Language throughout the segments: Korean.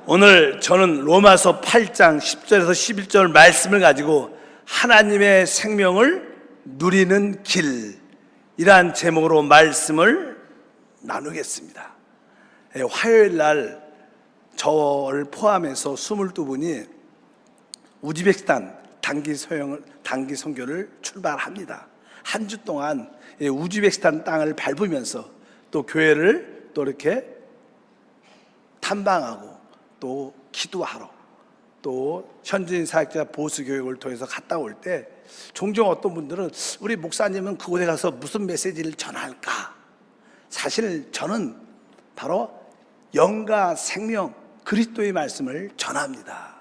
오늘 저는 로마서 8장 10절에서 11절 말씀을 가지고 하나님의 생명을 누리는 길이란 제목으로 말씀을 나누겠습니다. 화요일 날 저를 포함해서 22분이 우즈베키스탄 단기 선교를 출발합니다. 한 주 동안 우즈베키스탄 땅을 밟으면서 또 교회를 또 이렇게 탐방하고 또 기도하러 또 현지인 사역자 보수 교육을 통해서 갔다 올 때 종종 어떤 분들은 우리 목사님은 그곳에 가서 무슨 메시지를 전할까? 사실 저는 바로 영과 생명 그리스도의 말씀을 전합니다.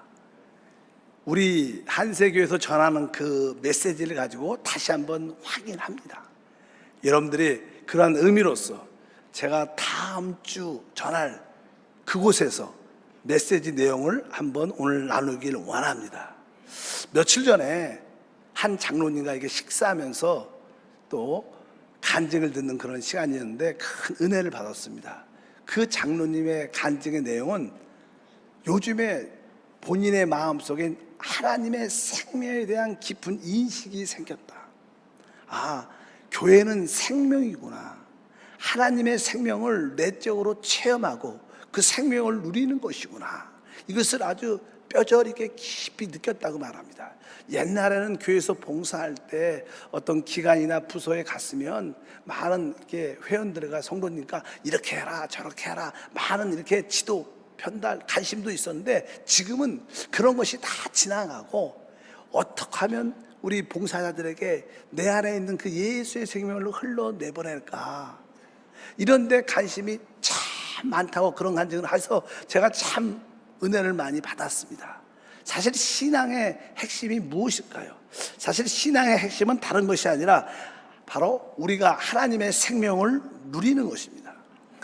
우리 한세교에서 전하는 그 메시지를 가지고 다시 한번 확인합니다. 여러분들이 그러한 의미로서 제가 다음 주 전할 그곳에서 메시지 내용을 한번 오늘 나누길 원합니다. 며칠 전에 한 장로님과 식사하면서 또 간증을 듣는 그런 시간이었는데 큰 은혜를 받았습니다. 그 장로님의 간증의 내용은 요즘에 본인의 마음속에 하나님의 생명에 대한 깊은 인식이 생겼다. 아, 교회는 생명이구나. 하나님의 생명을 내적으로 체험하고 그 생명을 누리는 것이구나. 이것을 아주 뼈저리게 깊이 느꼈다고 말합니다. 옛날에는 교회에서 봉사할 때 어떤 기관이나 부서에 갔으면 많은 이렇게 회원들과 성도님과 이렇게 해라 저렇게 해라 많은 이렇게 지도 편달 관심도 있었는데 지금은 그런 것이 다 지나가고 어떻게 하면 우리 봉사자들에게 내 안에 있는 그 예수의 생명을 흘러내보낼까 이런 데 관심이 참 많다고 그런 간증을 해서 제가 참 은혜를 많이 받았습니다. 사실 신앙의 핵심이 무엇일까요? 사실 신앙의 핵심은 다른 것이 아니라 바로 우리가 하나님의 생명을 누리는 것입니다.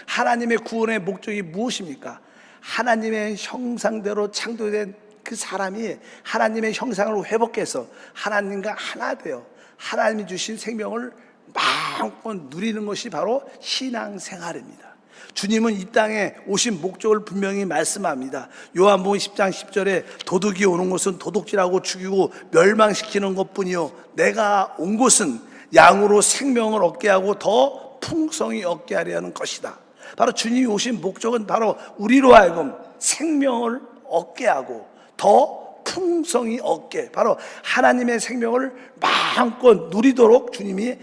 하나님의 구원의 목적이 무엇입니까? 하나님의 형상대로 창조된 그 사람이 하나님의 형상을 회복해서 하나님과 하나 되어 하나님이 주신 생명을 마음껏 누리는 것이 바로 신앙생활입니다. 주님은 이 땅에 오신 목적을 분명히 말씀합니다. 요한복음 10장 10절에 도둑이 오는 것은 도둑질하고 죽이고 멸망시키는 것뿐이요 내가 온 것은 양으로 생명을 얻게 하고 더 풍성히 얻게 하려는 것이다. 바로 주님이 오신 목적은 바로 우리로 하여금 생명을 얻게 하고 더 풍성히 얻게 바로 하나님의 생명을 마음껏 누리도록 주님이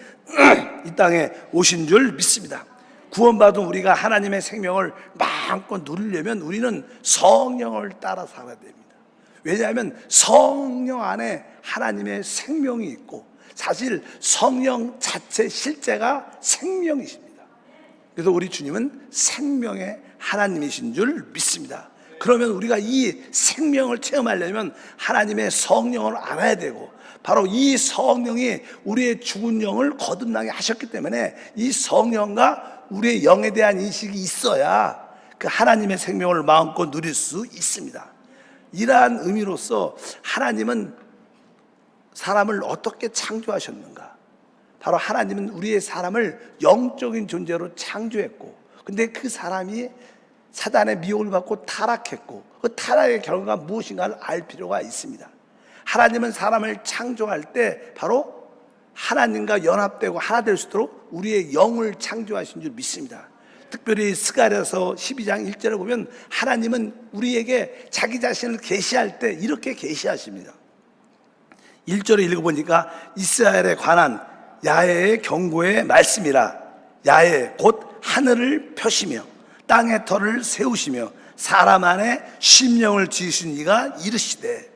이 땅에 오신 줄 믿습니다. 구원받은 우리가 하나님의 생명을 마음껏 누리려면 우리는 성령을 따라 살아야 됩니다. 왜냐하면 성령 안에 하나님의 생명이 있고 사실 성령 자체 실제가 생명이십니다. 그래서 우리 주님은 생명의 하나님이신 줄 믿습니다. 그러면 우리가 이 생명을 체험하려면 하나님의 성령을 알아야 되고 바로 이 성령이 우리의 죽은 영을 거듭나게 하셨기 때문에 이 성령과 우리의 영에 대한 인식이 있어야 그 하나님의 생명을 마음껏 누릴 수 있습니다. 이러한 의미로서 하나님은 사람을 어떻게 창조하셨는가? 바로 하나님은 우리의 사람을 영적인 존재로 창조했고 근데 그 사람이 사단의 미혹을 받고 타락했고 그 타락의 결과가 무엇인가를 알 필요가 있습니다. 하나님은 사람을 창조할 때 바로 하나님과 연합되고 하나 될 수 있도록 우리의 영을 창조하신 줄 믿습니다. 특별히 스가랴서 12장 1절에 보면 하나님은 우리에게 자기 자신을 계시할 때 이렇게 계시하십니다. 1절을 읽어보니까 이스라엘에 관한 야훼의 경고의 말씀이라. 야훼 곧 하늘을 펴시며 땅의 터를 세우시며 사람 안에 심령을 지으신 이가 이르시되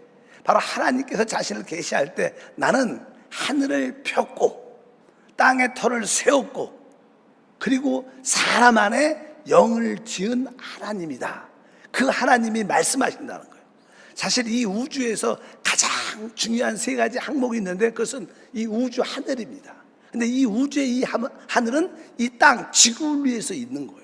바로 하나님께서 자신을 계시할 때 나는 하늘을 폈고 땅의 터를 세웠고 그리고 사람 안에 영을 지은 하나님이다. 그 하나님이 말씀하신다는 거예요. 사실 이 우주에서 가장 중요한 세 가지 항목이 있는데 그것은 이 우주 하늘입니다. 근데 이 우주의 이 하늘은 이 땅, 지구를 위해서 있는 거예요.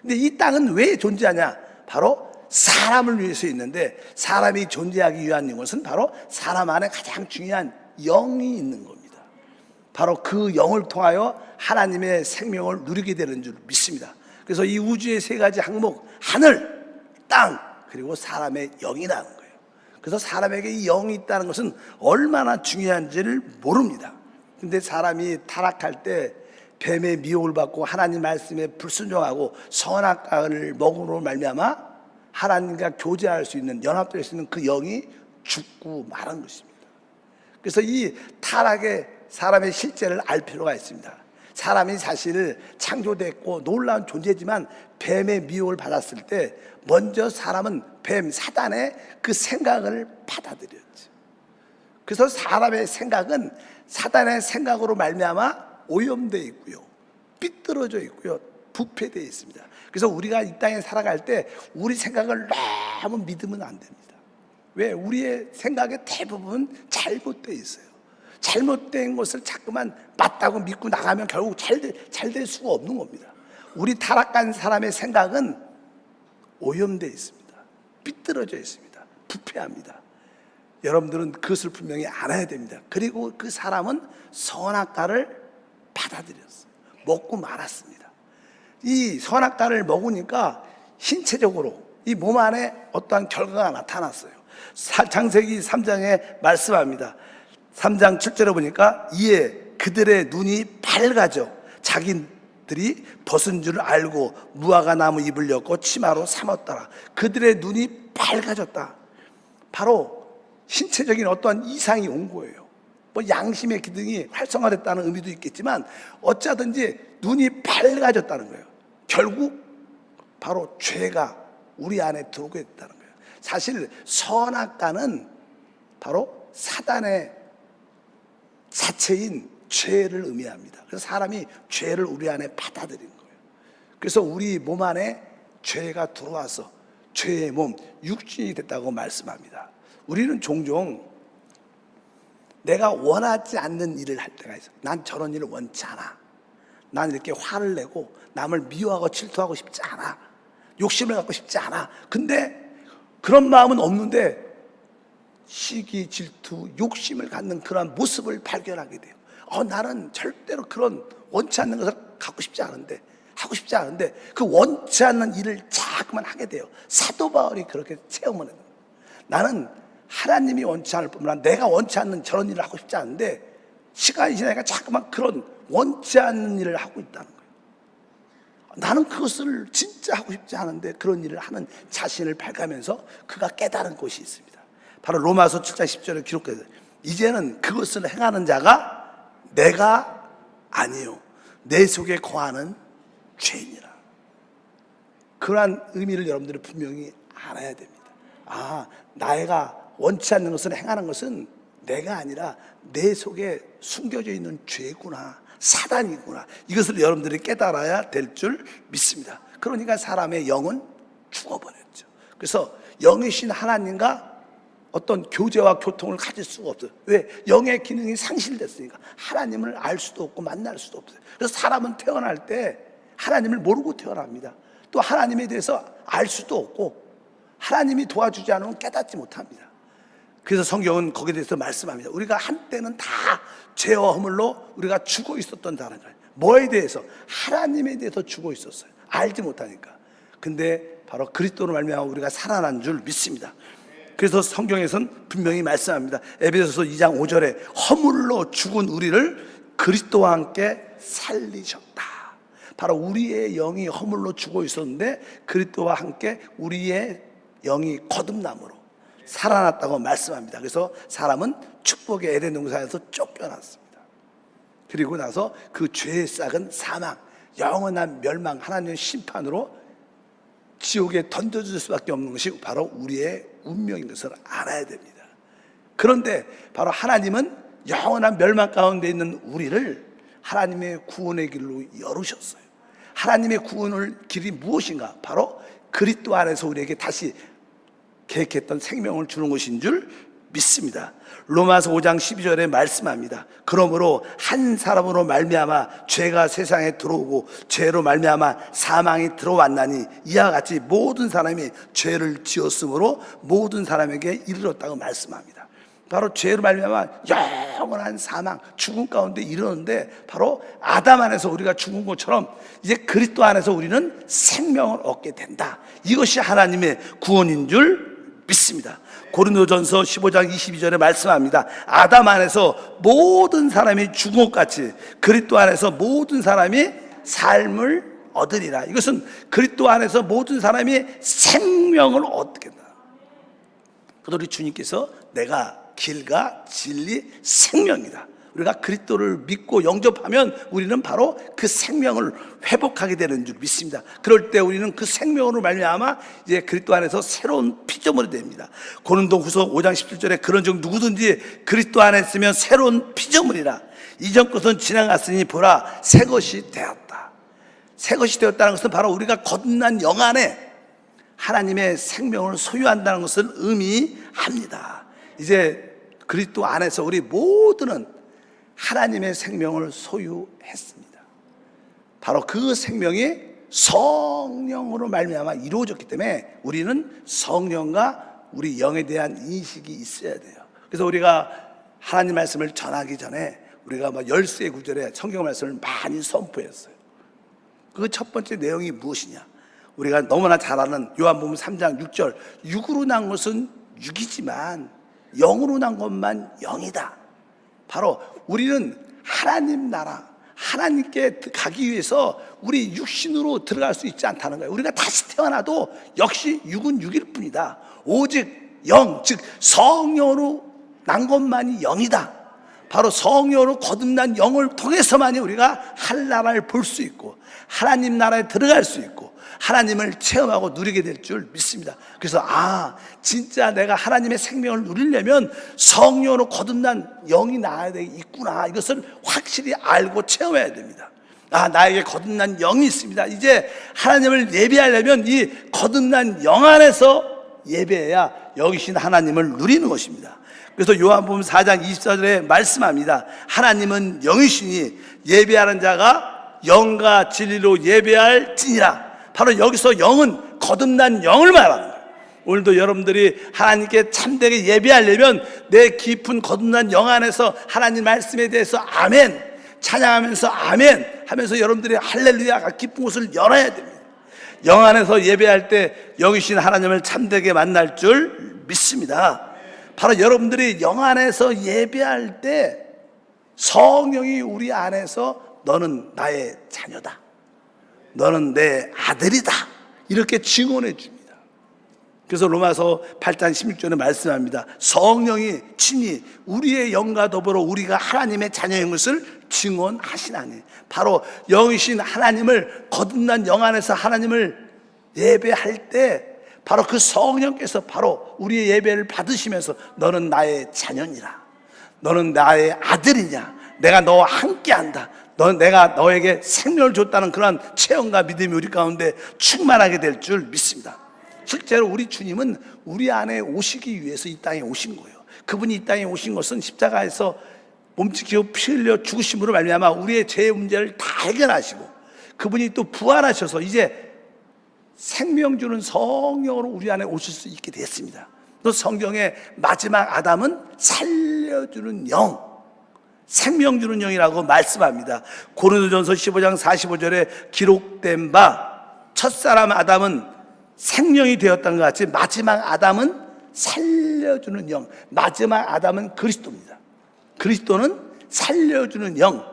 근데 이 땅은 왜 존재하냐? 바로 사람을 위해서 있는데 사람이 존재하기 위한 것은 바로 사람 안에 가장 중요한 영이 있는 겁니다. 바로 그 영을 통하여 하나님의 생명을 누리게 되는 줄 믿습니다. 그래서 이 우주의 세 가지 항목 하늘, 땅 그리고 사람의 영이라는 거예요. 그래서 사람에게 이 영이 있다는 것은 얼마나 중요한지를 모릅니다. 근데 사람이 타락할 때 뱀의 미혹을 받고 하나님 말씀에 불순종하고 선악과를 먹음으로 말미암아 하나님과 교제할 수 있는, 연합될 수 있는 그 영이 죽고 말한 것입니다. 그래서 이 타락의 사람의 실제를 알 필요가 있습니다. 사람이 사실 창조됐고 놀라운 존재지만 뱀의 미혹을 받았을 때 먼저 사람은 뱀, 사단의 그 생각을 받아들였죠. 그래서 사람의 생각은 사단의 생각으로 말미암아 오염되어 있고요, 삐뚤어져 있고요, 부패되어 있습니다. 그래서 우리가 이 땅에 살아갈 때 우리 생각을 너무 믿으면 안 됩니다. 왜? 우리의 생각의 대부분 잘못되어 있어요. 잘못된 것을 자꾸만 맞다고 믿고 나가면 결국 잘 될 수가 없는 겁니다. 우리 타락한 사람의 생각은 오염되어 있습니다. 삐뚤어져 있습니다. 부패합니다. 여러분들은 그것을 분명히 알아야 됩니다. 그리고 그 사람은 선악과를 받아들였어요. 먹고 말았습니다. 이 선악과를 먹으니까 신체적으로 이 몸 안에 어떠한 결과가 나타났어요. 창세기 3장에 말씀합니다. 3장 7절에 보니까 이에 그들의 눈이 밝아져 자기들이 벗은 줄 알고 무화과 나무 잎을 엮고 치마로 삼았더라. 그들의 눈이 밝아졌다. 바로 신체적인 어떠한 이상이 온 거예요. 뭐 양심의 기능이 활성화됐다는 의미도 있겠지만 어쩌든지 눈이 밝아졌다는 거예요. 결국 바로 죄가 우리 안에 들어오게 됐다는 거예요. 사실 선악과는 바로 사단의 자체인 죄를 의미합니다. 그래서 사람이 죄를 우리 안에 받아들인 거예요. 그래서 우리 몸 안에 죄가 들어와서 죄의 몸, 육신이 됐다고 말씀합니다. 우리는 종종 내가 원하지 않는 일을 할 때가 있어요. 난 저런 일을 원치 않아. 난 이렇게 화를 내고 남을 미워하고 질투하고 싶지 않아. 욕심을 갖고 싶지 않아. 근데 그런 마음은 없는데 시기, 질투, 욕심을 갖는 그런 모습을 발견하게 돼요. 나는 절대로 그런 원치 않는 것을 갖고 싶지 않은데, 하고 싶지 않은데 그 원치 않는 일을 자꾸만 하게 돼요. 사도 바울이 그렇게 체험을 해요. 나는 하나님이 원치 않을 뿐만 아니라 내가 원치 않는 저런 일을 하고 싶지 않은데 시간이 지나니까 자꾸만 그런 원치 않는 일을 하고 있다는 거예요. 나는 그것을 진짜 하고 싶지 않은데 그런 일을 하는 자신을 발견하면서 그가 깨달은 것이 있습니다. 바로 로마서 7장 10절에 기록되어 이제는 그것을 행하는 자가 내가 아니요 내 속에 거하는 죄인이라. 그러한 의미를 여러분들이 분명히 알아야 됩니다. 내가 원치 않는 것을 행하는 것은 내가 아니라 내 속에 숨겨져 있는 죄구나, 사단이구나. 이것을 여러분들이 깨달아야 될 줄 믿습니다. 그러니까 사람의 영은 죽어버렸죠. 그래서 영이신 하나님과 어떤 교제와 교통을 가질 수가 없어요. 왜? 영의 기능이 상실됐으니까 하나님을 알 수도 없고 만날 수도 없어요. 그래서 사람은 태어날 때 하나님을 모르고 태어납니다. 또 하나님에 대해서 알 수도 없고 하나님이 도와주지 않으면 깨닫지 못합니다. 그래서 성경은 거기에 대해서 말씀합니다. 우리가 한때는 다 죄와 허물로 우리가 죽어 있었던 거예요. 뭐에 대해서? 하나님에 대해서 죽어 있었어요. 알지 못하니까. 근데 바로 그리스도로 말미암아 우리가 살아난 줄 믿습니다. 그래서 성경에서는 분명히 말씀합니다. 에베소서 2장 5절에 허물로 죽은 우리를 그리스도와 함께 살리셨다. 바로 우리의 영이 허물로 죽어 있었는데 그리스도와 함께 우리의 영이 거듭남으로 살아났다고 말씀합니다. 그래서 사람은 축복의 에덴 동산에서 쫓겨났습니다. 그리고 나서 그 죄의 싹은 사망, 영원한 멸망, 하나님의 심판으로 지옥에 던져질 수밖에 없는 것이 바로 우리의 운명인 것을 알아야 됩니다. 그런데 바로 하나님은 영원한 멸망 가운데 있는 우리를 하나님의 구원의 길로 열으셨어요. 하나님의 구원의 길이 무엇인가? 바로 그리스도 안에서 우리에게 다시 계획했던 생명을 주는 것인 줄 믿습니다. 로마서 5장 12절에 말씀합니다. 그러므로 한 사람으로 말미암아 죄가 세상에 들어오고 죄로 말미암아 사망이 들어왔나니 이와 같이 모든 사람이 죄를 지었으므로 모든 사람에게 이르렀다고 말씀합니다. 바로 죄로 말미암아 영원한 사망, 죽음 가운데 이르는데 바로 아담 안에서 우리가 죽은 것처럼 이제 그리스도 안에서 우리는 생명을 얻게 된다. 이것이 하나님의 구원인 줄 믿습니다. 고린도전서 15장 22절에 말씀합니다. 아담 안에서 모든 사람이 죽은 것 같이 그리스도 안에서 모든 사람이 삶을 얻으리라. 이것은 그리스도 안에서 모든 사람이 생명을 얻게 된다. 그래서 우리 주님께서 내가 길과 진리 생명이다. 우리가 그리스도를 믿고 영접하면 우리는 바로 그 생명을 회복하게 되는 줄 믿습니다. 그럴 때 우리는 그 생명으로 말미암아 이제 그리스도 안에서 새로운 피조물이 됩니다. 고린도후서 5장 17절에 그런즉 누구든지 그리스도 안에 있으면 새로운 피조물이라. 이전 것은 지나갔으니 보라 새 것이 되었다. 새 것이 되었다는 것은 바로 우리가 거듭난 영 안에 하나님의 생명을 소유한다는 것을 의미합니다. 이제 그리스도 안에서 우리 모두는 하나님의 생명을 소유했습니다. 바로 그 생명이 성령으로 말미암아 이루어졌기 때문에 우리는 성령과 우리 영에 대한 인식이 있어야 돼요. 그래서 우리가 하나님 말씀을 전하기 전에 우리가 열쇠 구절에 성경 말씀을 많이 선포했어요. 그 첫 번째 내용이 무엇이냐? 우리가 너무나 잘 아는 요한복음 3장 6절, 육으로 난 것은 육이지만 영으로 난 것만 영이다. 바로 우리는 하나님 나라, 하나님께 가기 위해서 우리 육신으로 들어갈 수 있지 않다는 거예요. 우리가 다시 태어나도 역시 육은 육일 뿐이다. 오직 영, 즉 성령으로 난 것만이 영이다. 바로 성령으로 거듭난 영을 통해서만이 우리가 하나님을 볼 수 있고 하나님 나라에 들어갈 수 있고 하나님을 체험하고 누리게 될 줄 믿습니다. 그래서 진짜 내가 하나님의 생명을 누리려면 성령으로 거듭난 영이 나야 되겠구나. 이것을 확실히 알고 체험해야 됩니다. 나에게 거듭난 영이 있습니다. 이제 하나님을 예배하려면 이 거듭난 영 안에서 예배해야 여기신 하나님을 누리는 것입니다. 그래서 요한복음 4장 24절에 말씀합니다. 하나님은 영이시니 예배하는 자가 영과 진리로 예배할지니라. 바로 여기서 영은 거듭난 영을 말하는 거예요. 오늘도 여러분들이 하나님께 참되게 예배하려면 내 깊은 거듭난 영 안에서 하나님 말씀에 대해서 아멘 찬양하면서 아멘 하면서 여러분들이 할렐루야가 기쁜 곳을 열어야 됩니다. 영 안에서 예배할 때 영이신 하나님을 참되게 만날 줄 믿습니다. 바로 여러분들이 영 안에서 예배할 때 성령이 우리 안에서 너는 나의 자녀다, 너는 내 아들이다, 이렇게 증언해 줍니다. 그래서 로마서 8장 16절에 말씀합니다. 성령이 친히 우리의 영과 더불어 우리가 하나님의 자녀인 것을 증언하시나니. 바로 영이신 하나님을 거듭난 영 안에서 하나님을 예배할 때 바로 그 성령께서 바로 우리의 예배를 받으시면서 너는 나의 자녀니라, 너는 나의 아들이냐, 내가 너와 함께한다, 내가 너에게 생명을 줬다는 그런 체험과 믿음이 우리 가운데 충만하게 될 줄 믿습니다. 실제로 우리 주님은 우리 안에 오시기 위해서 이 땅에 오신 거예요. 그분이 이 땅에 오신 것은 십자가에서 몸짓기고 피 흘려 죽으심으로 말미암아 우리의 죄 문제를 다 해결하시고 그분이 또 부활하셔서 이제 생명 주는 성령으로 우리 안에 오실 수 있게 됐습니다. 또 성경의 마지막 아담은 살려주는 영, 생명 주는 영이라고 말씀합니다. 고린도전서 15장 45절에 기록된 바 첫사람 아담은 생명이 되었다는 것 같이 마지막 아담은 살려주는 영, 마지막 아담은 그리스도입니다. 그리스도는 살려주는 영,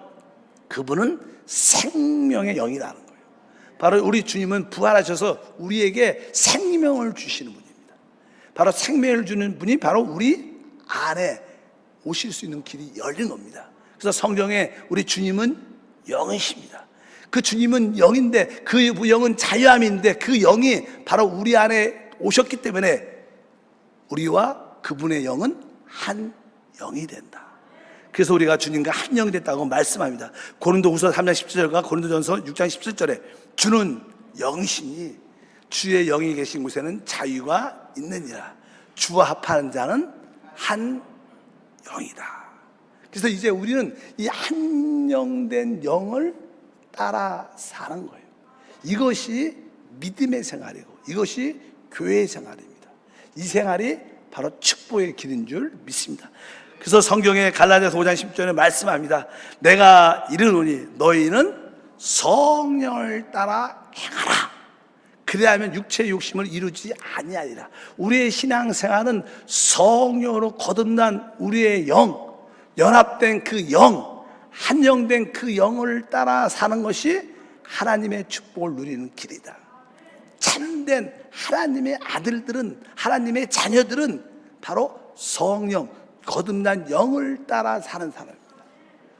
그분은 생명의 영이라는 거예요. 바로 우리 주님은 부활하셔서 우리에게 생명을 주시는 분입니다. 바로 생명을 주는 분이 바로 우리 안에 오실 수 있는 길이 열린 겁니다. 그래서 성경에 우리 주님은 영이십니다. 그 주님은 영인데 그 영은 자유함인데 그 영이 바로 우리 안에 오셨기 때문에 우리와 그분의 영은 한 영이 된다. 그래서 우리가 주님과 한 영이 됐다고 말씀합니다. 고린도후서 3장 17절과 고린도전서 6장 17절에 주는 영이시니 주의 영이 계신 곳에는 자유가 있느니라. 주와 합하는 자는 한 영이다. 그래서 이제 우리는 이 한영된 영을 따라 사는 거예요. 이것이 믿음의 생활이고 이것이 교회의 생활입니다. 이 생활이 바로 축복의 길인 줄 믿습니다. 그래서 성경에 갈라디아서 5장 10절에 말씀합니다. 내가 이르노니 너희는 성령을 따라 행하라. 그래야면 육체의 욕심을 이루지 아니하리라. 우리의 신앙생활은 성령으로 거듭난 우리의 영, 연합된 그 영, 한영된 그 영을 따라 사는 것이 하나님의 축복을 누리는 길이다. 참된 하나님의 아들들은, 하나님의 자녀들은 바로 성령, 거듭난 영을 따라 사는 사람입니다.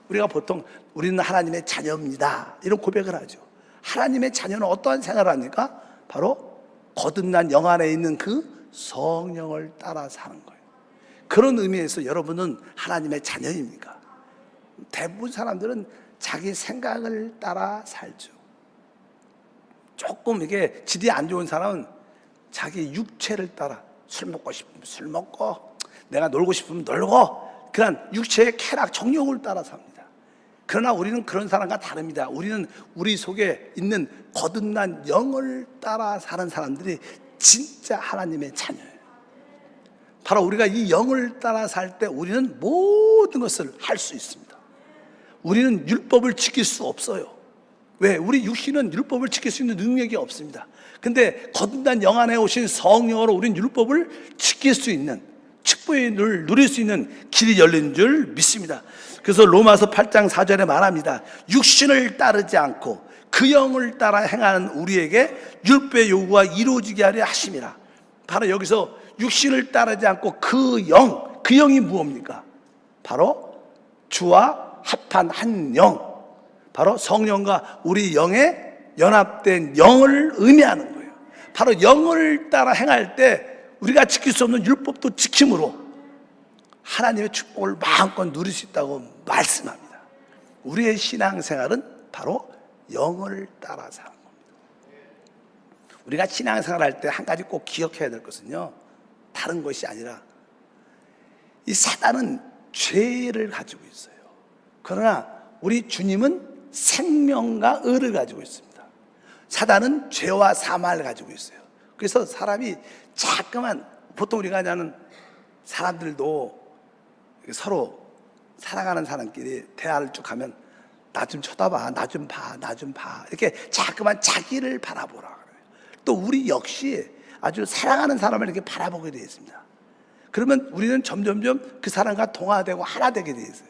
우리가 보통 우리는 하나님의 자녀입니다, 이런 고백을 하죠. 하나님의 자녀는 어떠한 생활을 합니까? 바로 거듭난 영 안에 있는 그 성령을 따라 사는 거예요. 그런 의미에서 여러분은 하나님의 자녀입니까? 대부분 사람들은 자기 생각을 따라 살죠. 조금 이게 질이 안 좋은 사람은 자기 육체를 따라, 술 먹고 싶으면 술 먹고, 내가 놀고 싶으면 놀고, 그런 육체의 쾌락, 정욕을 따라 삽니다. 그러나 우리는 그런 사람과 다릅니다. 우리는 우리 속에 있는 거듭난 영을 따라 사는 사람들이 진짜 하나님의 자녀예요. 바로 우리가 이 영을 따라 살 때 우리는 모든 것을 할 수 있습니다. 우리는 율법을 지킬 수 없어요. 왜? 우리 육신은 율법을 지킬 수 있는 능력이 없습니다. 근데 거듭난 영 안에 오신 성령으로 우리는 율법을 지킬 수 있는, 축복을 누릴 수 있는 길이 열린 줄 믿습니다. 그래서 로마서 8장 4절에 말합니다. 육신을 따르지 않고 그 영을 따라 행하는 우리에게 율법의 요구가 이루어지게 하려 하심이라. 바로 여기서 육신을 따르지 않고 그 영, 그 영이 무엇입니까? 바로 주와 합한 한 영, 바로 성령과 우리 영의 연합된 영을 의미하는 거예요. 바로 영을 따라 행할 때 우리가 지킬 수 없는 율법도 지킴으로 하나님의 축복을 마음껏 누릴 수 있다고 말씀합니다. 우리의 신앙생활은 바로 영을 따라 사는 겁니다. 우리가 신앙생활 할 때 한 가지 꼭 기억해야 될 것은요, 다른 것이 아니라 이 사단은 죄를 가지고 있어요. 그러나 우리 주님은 생명과 의를 가지고 있습니다. 사단은 죄와 사망을 가지고 있어요. 그래서 사람이 자꾸만, 보통 우리가 아는 사람들도 서로 사랑하는 사람끼리 대화를 쭉 하면 나 좀 쳐다봐, 나 좀 봐, 나 좀 봐, 이렇게 자꾸만 자기를 바라보라 그래요. 또 우리 역시 아주 사랑하는 사람을 이렇게 바라보게 되어 있습니다. 그러면 우리는 점점점 그 사람과 동화되고 하나 되게 되어 있어요.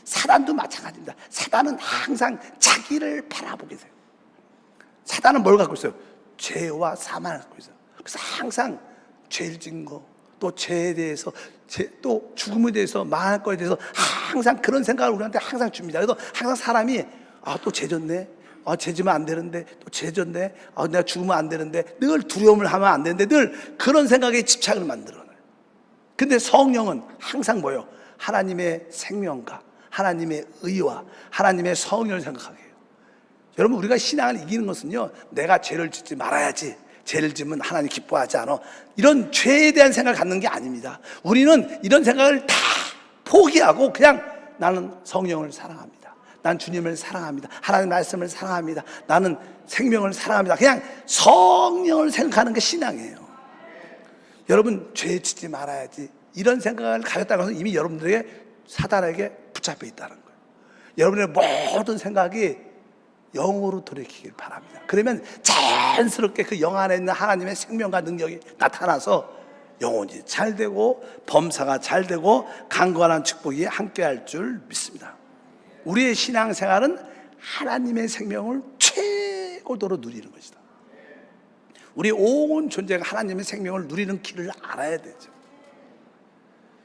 사단도 마찬가지입니다. 사단은 항상 자기를 바라보게 돼요. 사단은 뭘 갖고 있어요? 죄와 사망을 갖고 있어요. 그래서 항상 죄를 지은 거, 또 죄에 대해서, 또 죽음에 대해서, 망할 거에 대해서 항상 그런 생각을 우리한테 항상 줍니다. 그래서 항상 사람이 또 죄졌네, 죄 지면 안 되는데, 또 죄졌네, 내가 죽으면 안 되는데, 늘 두려움을 하면 안 되는데, 늘 그런 생각에 집착을 만들어놔요. 근데 성령은 항상 뭐예요? 하나님의 생명과 하나님의 의와 하나님의 성령을 생각하게 해요. 여러분, 우리가 신앙을 이기는 것은요, 내가 죄를 짓지 말아야지, 죄를 지면 하나님 기뻐하지 않아, 이런 죄에 대한 생각을 갖는 게 아닙니다. 우리는 이런 생각을 다 포기하고 그냥 나는 성령을 사랑합니다, 난 주님을 사랑합니다, 하나님 말씀을 사랑합니다, 나는 생명을 사랑합니다, 그냥 성령을 생각하는 게 신앙이에요. 여러분, 죄 짓지 말아야지 이런 생각을 가졌다는 것은 이미 여러분들에게 사단에게 붙잡혀 있다는 거예요. 여러분의 모든 생각이 영으로 돌이키길 바랍니다. 그러면 자연스럽게 그 영 안에 있는 하나님의 생명과 능력이 나타나서 영혼이 잘 되고 범사가 잘 되고 강건한 축복이 함께할 줄 믿습니다. 우리의 신앙생활은 하나님의 생명을 최고도로 누리는 것이다. 우리 온 존재가 하나님의 생명을 누리는 길을 알아야 되죠.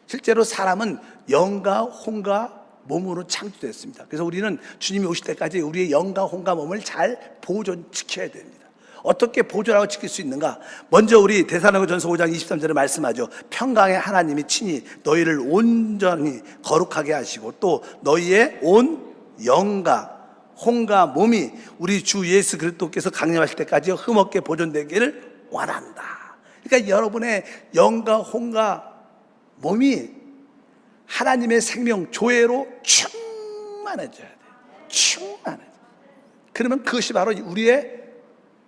실제로 사람은 영과 혼과 몸으로 창조됐습니다. 그래서 우리는 주님이 오실 때까지 우리의 영과 혼과 몸을 잘 보존 지켜야 됩니다. 어떻게 보존하고 지킬 수 있는가? 먼저 우리 데살로니가전서 5장 23절에 말씀하죠. 평강의 하나님이 친히 너희를 온전히 거룩하게 하시고 또 너희의 온 영과 혼과 몸이 우리 주 예수 그리스도께서 강림하실 때까지 흠없게 보존되기를 원한다. 그러니까 여러분의 영과 혼과 몸이 하나님의 생명 조회로 충만해져야 돼요. 충만해져. 그러면 그것이 바로 우리의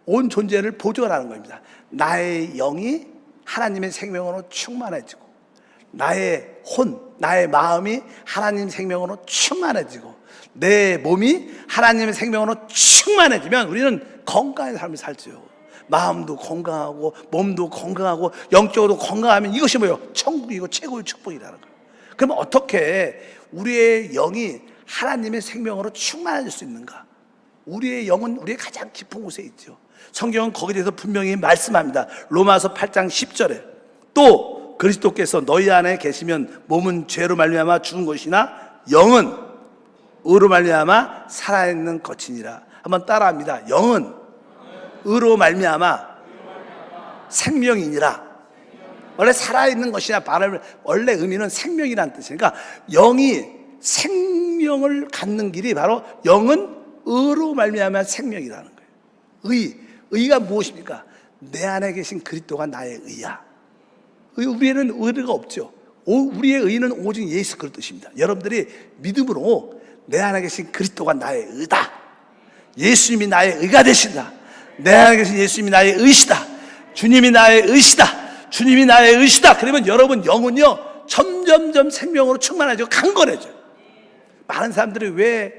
온 존재를 보존하는 겁니다. 나의 영이 하나님의 생명으로 충만해지고 나의 나의 마음이 하나님 생명으로 충만해지고 내 몸이 하나님의 생명으로 충만해지면 우리는 건강한 삶을 살죠. 마음도 건강하고 몸도 건강하고 영적으로 건강하면 이것이 뭐예요? 천국이고 최고의 축복이라는 거예요. 그러면 어떻게 우리의 영이 하나님의 생명으로 충만해질 수 있는가? 우리의 영은 우리의 가장 깊은 곳에 있죠. 성경은 거기에 대해서 분명히 말씀합니다. 로마서 8장 10절에 또 그리스도께서 너희 안에 계시면 몸은 죄로 말미암아 죽은 것이나 영은 의로 말미암아 살아있는 것이니라. 한번 따라합니다. 영은 의로 말미암아 생명이니라. 원래 살아있는 것이냐 발음을 원래 의미는 생명이라는 뜻이니까 영이 생명을 갖는 길이 바로 영은 의로 말미암아 생명이라는 거예요. 의가 무엇입니까? 내 안에 계신 그리스도가 나의 의야. 우리에는 의가 없죠. 우리의 의는 오직 예수 그리스도십니다. 여러분들이 믿음으로 내 안에 계신 그리스도가 나의 의다. 예수님이 나의 의가 되신다. 내 안에 계신 예수님이 나의 의시다. 주님이 나의 의시다. 주님이 나의 의시다. 그러면 여러분 영은요 점점점 생명으로 충만해지고 강건해져요. 많은 사람들이 왜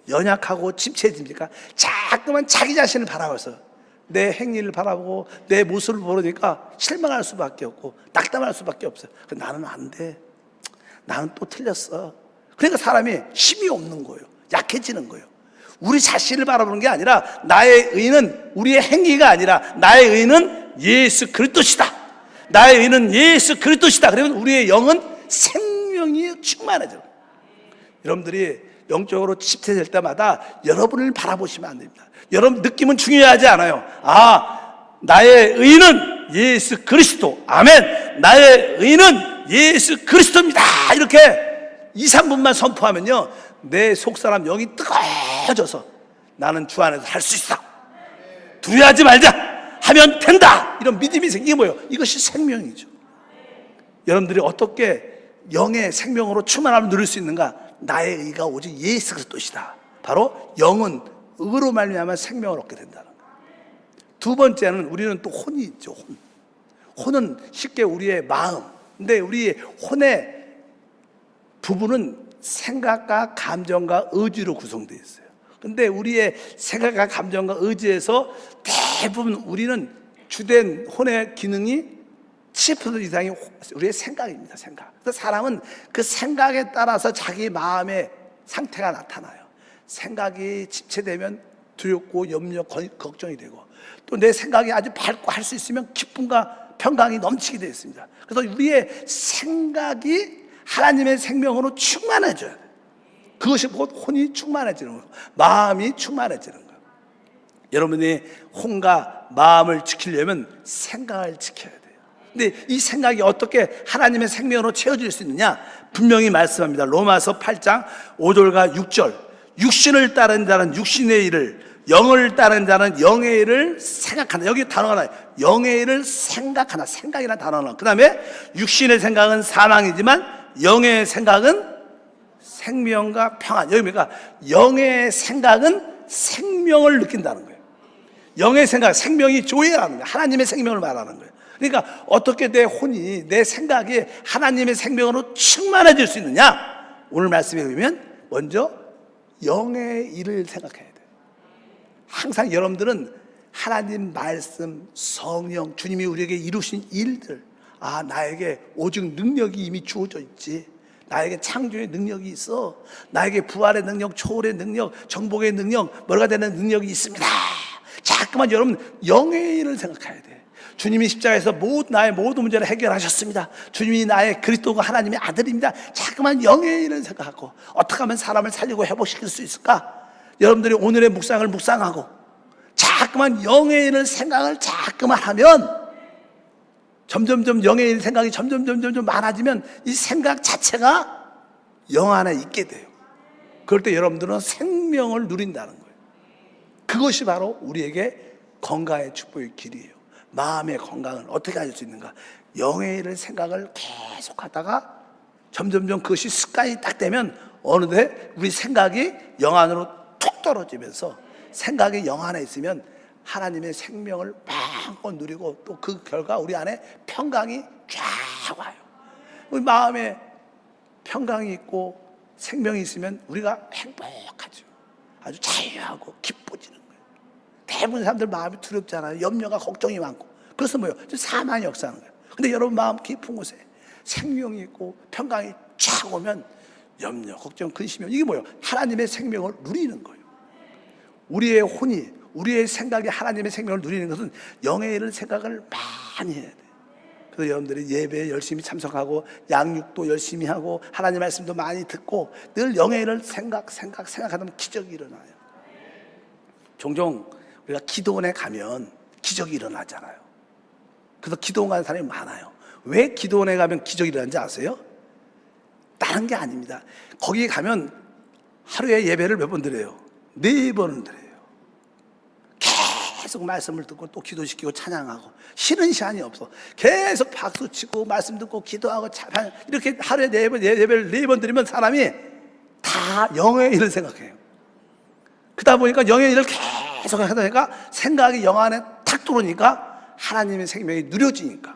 연약하고 침체해집니까? 자꾸만 자기 자신을 바라봐서 내 행위를 바라보고 내 모습을 보니까 실망할 수밖에 없고 낙담할 수밖에 없어요. 나는 안 돼. 나는 또 틀렸어. 그러니까 사람이 힘이 없는 거예요. 약해지는 거예요. 우리 자신을 바라보는 게 아니라 나의 의는 우리의 행위가 아니라 나의 의는 예수 그리스도시다. 나의 의는 예수 그리스도시다. 그러면 우리의 영은 생명이 충만해져요. 여러분들이 영적으로 침체될 때마다 여러분을 바라보시면 안 됩니다. 여러분 느낌은 중요하지 않아요. 나의 의는 예수 그리스도. 아멘. 나의 의는 예수 그리스도입니다. 이렇게 2, 3분만 선포하면요 내 속사람 영이 뜨거워져서 나는 주 안에서 할 수 있어. 두려워하지 말자. 하면 된다. 이런 믿음이 생기게 뭐예요? 이것이 생명이죠. 여러분들이 어떻게 영의 생명으로 충만함을 누릴 수 있는가? 나의 의가 오직 예수 그리스도시다. 바로 영은 의로 말미암아 생명을 얻게 된다는 거예요. 두 번째는 우리는 또 혼이 있죠. 혼은 쉽게 우리의 마음. 근데 우리 혼의 부분은 생각과 감정과 의지로 구성되어 있어요. 근데 우리의 생각과 감정과 의지에서 대부분 우리는 주된 혼의 기능이 70% 이상이 우리의 생각입니다. 생각. 그래서 사람은 그 생각에 따라서 자기 마음의 상태가 나타나요. 생각이 집체되면 두렵고 염려, 걱정이 되고 또 내 생각이 아주 밝고 할 수 있으면 기쁨과 평강이 넘치게 되어 있습니다. 그래서 우리의 생각이 하나님의 생명으로 충만해져야 돼요. 그것이 곧 혼이 충만해지는 거예요. 마음이 충만해지는 거예요. 여러분이 혼과 마음을 지키려면 생각을 지켜야 돼요. 근데 이 생각이 어떻게 하나님의 생명으로 채워질 수 있느냐? 분명히 말씀합니다. 로마서 8장 5절과 6절. 육신을 따른 자는 육신의 일을, 영을 따른 자는 영의 일을 생각한다. 여기 단어가 나와요. 영의 일을 생각한다. 생각이라는 단어가 나와요. 그 다음에 육신의 생각은 사망이지만 영의 생각은 생명과 평안. 여기 뭡니까? 영의 생각은 생명을 느낀다는 거예요. 영의 생각, 생명이 조예라는 거예요. 하나님의 생명을 말하는 거예요. 그러니까 어떻게 내 혼이, 내 생각이 하나님의 생명으로 충만해질 수 있느냐? 오늘 말씀에 보면 먼저 영의 일을 생각해야 돼요. 항상 여러분들은 하나님 말씀, 성령, 주님이 우리에게 이루신 일들, 나에게 오직 능력이 이미 주어져 있지. 나에게 창조의 능력이 있어. 나에게 부활의 능력, 초월의 능력, 정복의 능력, 뭐가 되는 능력이 있습니다. 자꾸만 여러분 영의 일을 생각해야 돼. 주님이 십자가에서 나의 모든 문제를 해결하셨습니다. 주님이 나의 그리스도가 하나님의 아들입니다. 자꾸만 영의 일을 생각하고 어떻게 하면 사람을 살리고 회복시킬 수 있을까? 여러분들이 오늘의 묵상을 묵상하고 자꾸만 영의 일을 생각을 자꾸만 하면 점점점 영의 일 생각이 점점 많아지면 이 생각 자체가 영 안에 있게 돼요. 그럴 때 여러분들은 생명을 누린다는 거예요. 그것이 바로 우리에게 건강의 축복의 길이에요. 마음의 건강을 어떻게 할 수 있는가? 영의 일을 생각을 계속 하다가 점점점 그것이 습관이 딱 되면 어느새 우리 생각이 영 안으로 툭 떨어지면서 생각이 영 안에 있으면 하나님의 생명을 마음껏 누리고 또 그 결과 우리 안에 평강이 쫙 와요. 우리 마음에 평강이 있고 생명이 있으면 우리가 행복하죠. 아주 자유하고 기뻐지는 거예요. 대부분 사람들 마음이 두렵잖아요. 염려가 걱정이 많고. 그래서 뭐예요? 사망이 역사하는 거예요. 근데 여러분 마음 깊은 곳에 생명이 있고 평강이 쫙 오면 염려, 걱정, 근심이 이게 뭐예요? 하나님의 생명을 누리는 거예요. 우리의 혼이, 우리의 생각이 하나님의 생명을 누리는 것은 영에 이른 생각을 많이 해야 돼요. 그래서 여러분들이 예배에 열심히 참석하고 양육도 열심히 하고 하나님 말씀도 많이 듣고 늘 영에 이른 생각하면 기적이 일어나요. 종종 우리가 기도원에 가면 기적이 일어나잖아요. 그래서 기도원 가는 사람이 많아요. 왜 기도원에 가면 기적이 일어나는지 아세요? 다른 게 아닙니다. 거기 가면 하루에 예배를 몇 번 드려요? 4번을 드려요. 계속 말씀을 듣고 또 기도시키고 찬양하고 쉬는 시간이 없어. 계속 박수치고 말씀 듣고 기도하고 이렇게 하루에 4번 예배를 4번 드리면 사람이 다 영의 일을 생각해요. 그러다 보니까 영의 일을 계속 하다 보니까 생각이 영 안에 탁 들어오니까 하나님의 생명이 누려지니까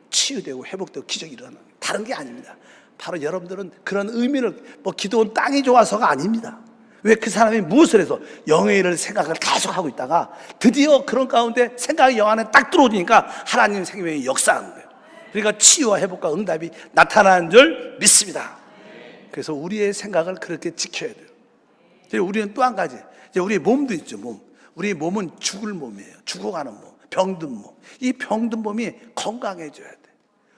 치유되고 회복되고 기적이 일어나는 거예요. 다른 게 아닙니다. 바로 여러분들은 그런 의미를 기도원 땅이 좋아서가 아닙니다. 왜 그 사람이 무엇을 해서 영의 일을 생각을 계속 하고 있다가 드디어 그런 가운데 생각이 영 안에 딱 들어오니까 하나님 생명이 역사하는 거예요. 그러니까 치유와 회복과 응답이 나타나는 줄 믿습니다. 그래서 우리의 생각을 그렇게 지켜야 돼요. 우리는 또 한 가지, 이제 우리 몸도 있죠. 몸. 우리 몸은 죽을 몸이에요. 죽어가는 몸, 병든 몸. 이 병든 몸이 건강해져야 돼.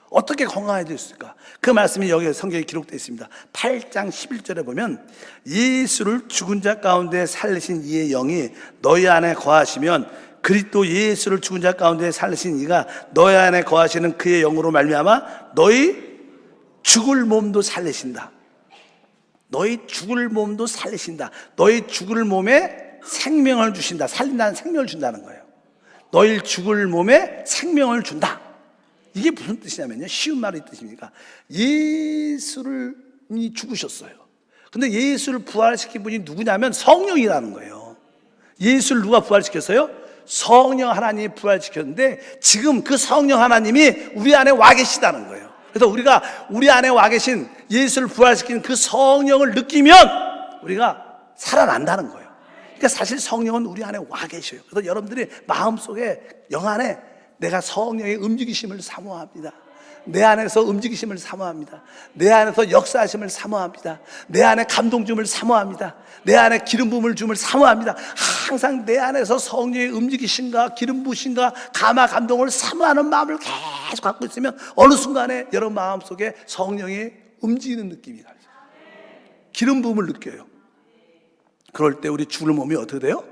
어떻게 건강해질 수 있을까? 그 말씀이 여기 성경에 기록되어 있습니다. 8장 11절에 보면 예수를 죽은 자 가운데 살리신 이의 영이 너희 안에 거하시면 그리스도 예수를 죽은 자 가운데 살리신 이가 너희 안에 거하시는 그의 영으로 말미암아 너희 죽을 몸도 살리신다. 너희 죽을 몸도 살리신다. 너희 죽을 몸에 생명을 주신다. 살린다는 생명을 준다는 거예요. 너희 죽을 몸에 생명을 준다. 이게 무슨 뜻이냐면요, 쉬운 말이 뜻입니까? 예수를 죽으셨어요. 근데 예수를 부활시킨 분이 누구냐면 성령이라는 거예요. 예수를 누가 부활시켰어요? 성령 하나님이 부활시켰는데 지금 그 성령 하나님이 우리 안에 와 계시다는 거예요. 그래서 우리가 우리 안에 와 계신 예수를 부활시킨 그 성령을 느끼면 우리가 살아난다는 거예요. 그러니까 사실 성령은 우리 안에 와 계셔요. 그래서 여러분들이 마음속에 영 안에 내가 성령의 움직이심을 사모합니다. 내 안에서 움직이심을 사모합니다. 내 안에서 역사하심을 사모합니다. 내 안에 감동 줌을 사모합니다. 내 안에 기름 부음을 줌을 사모합니다. 항상 내 안에서 성령의 움직이심과 기름 부으심과 감화 감동을 사모하는 마음을 계속 갖고 있으면 어느 순간에 여러분 마음속에 성령이 움직이는 느낌이 가요. 기름 부음을 느껴요. 그럴 때 우리 죽을 몸이 어떻게 돼요?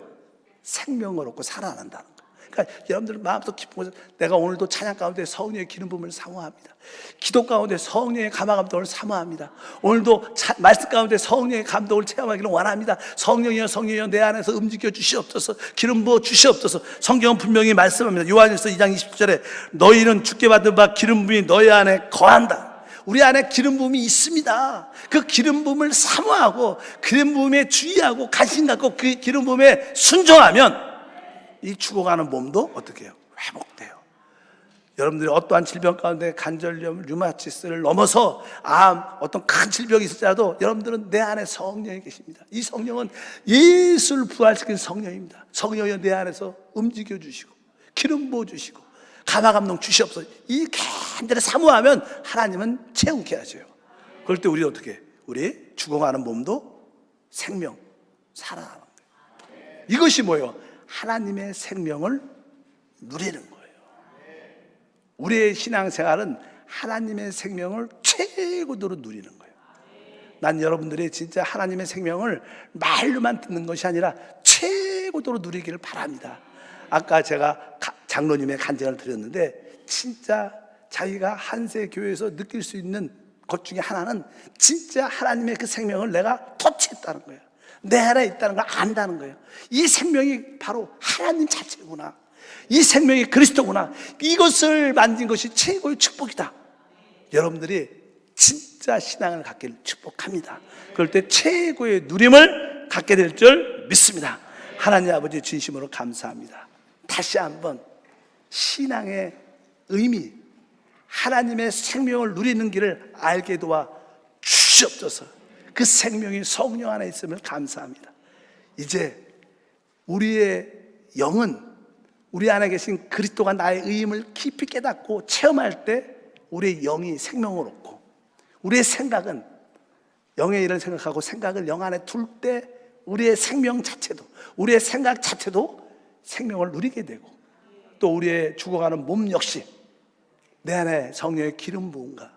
생명을 얻고 살아난다는 거예요. 그러니까 여러분들 마음속 깊은 곳에 내가 오늘도 찬양 가운데 성령의 기름 부음을 사모합니다. 기도 가운데 성령의 감화 감동을 사모합니다. 오늘도 말씀 가운데 성령의 감동을 체험하기를 원합니다. 성령이여 성령이여 내 안에서 움직여 주시옵소서. 기름 부어 주시옵소서. 성경은 분명히 말씀합니다. 요한일서 2장 20절에 너희는 주께 받은 바 기름 부음이 너희 안에 거한다. 우리 안에 기름 부음이 있습니다. 그 기름 부음을 사모하고 기름 부음에 주의하고 관심 갖고 그 기름 부음에 순종하면 이 죽어가는 몸도 어떻게 해요? 회복돼요. 여러분들이 어떠한 질병 가운데 관절염, 류마티스를 넘어서 암, 어떤 큰 질병이 있을지라도 여러분들은 내 안에 성령이 계십니다. 이 성령은 예수를 부활시킨 성령입니다. 성령이 내 안에서 움직여 주시고 기름 부어 주시고 감화 감동 주시옵소서. 이 간절히 사모하면 하나님은 채우게 하셔요. 그럴 때 우리 어떻게 해요? 우리 죽어가는 몸도 생명, 살아나는 거예요. 이것이 뭐예요? 하나님의 생명을 누리는 거예요. 우리의 신앙생활은 하나님의 생명을 최고도로 누리는 거예요. 난 여러분들이 진짜 하나님의 생명을 말로만 듣는 것이 아니라 최고도로 누리기를 바랍니다. 아까 제가 장로님의 간증을 드렸는데 진짜 자기가 한세 교회에서 느낄 수 있는 것 중에 하나는 진짜 하나님의 그 생명을 내가 터치했다는 거예요. 내 안에 있다는 걸 안다는 거예요. 이 생명이 바로 하나님 자체구나. 이 생명이 그리스도구나. 이것을 만진 것이 최고의 축복이다. 여러분들이 진짜 신앙을 갖기를 축복합니다. 그럴 때 최고의 누림을 갖게 될 줄 믿습니다. 하나님 아버지 진심으로 감사합니다. 다시 한번 신앙의 의미, 하나님의 생명을 누리는 길을 알게 도와 주시옵소서. 그 생명이 성령 안에 있음을 감사합니다. 이제 우리의 영은 우리 안에 계신 그리스도가 나의 의임을 깊이 깨닫고 체험할 때 우리의 영이 생명을 얻고, 우리의 생각은 영의 일을 생각하고 생각을 영 안에 둘 때 우리의 생명 자체도, 우리의 생각 자체도 생명을 누리게 되고, 또 우리의 죽어가는 몸 역시 내 안에 성령의 기름 부음과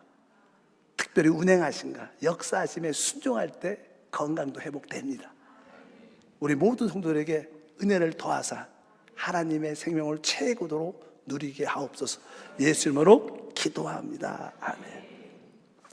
특별히 운행하신가 역사하심에 순종할 때 건강도 회복됩니다. 우리 모든 성도들에게 은혜를 더하사 하나님의 생명을 최고도로 누리게 하옵소서. 예수 이름으로 기도합니다. 아멘.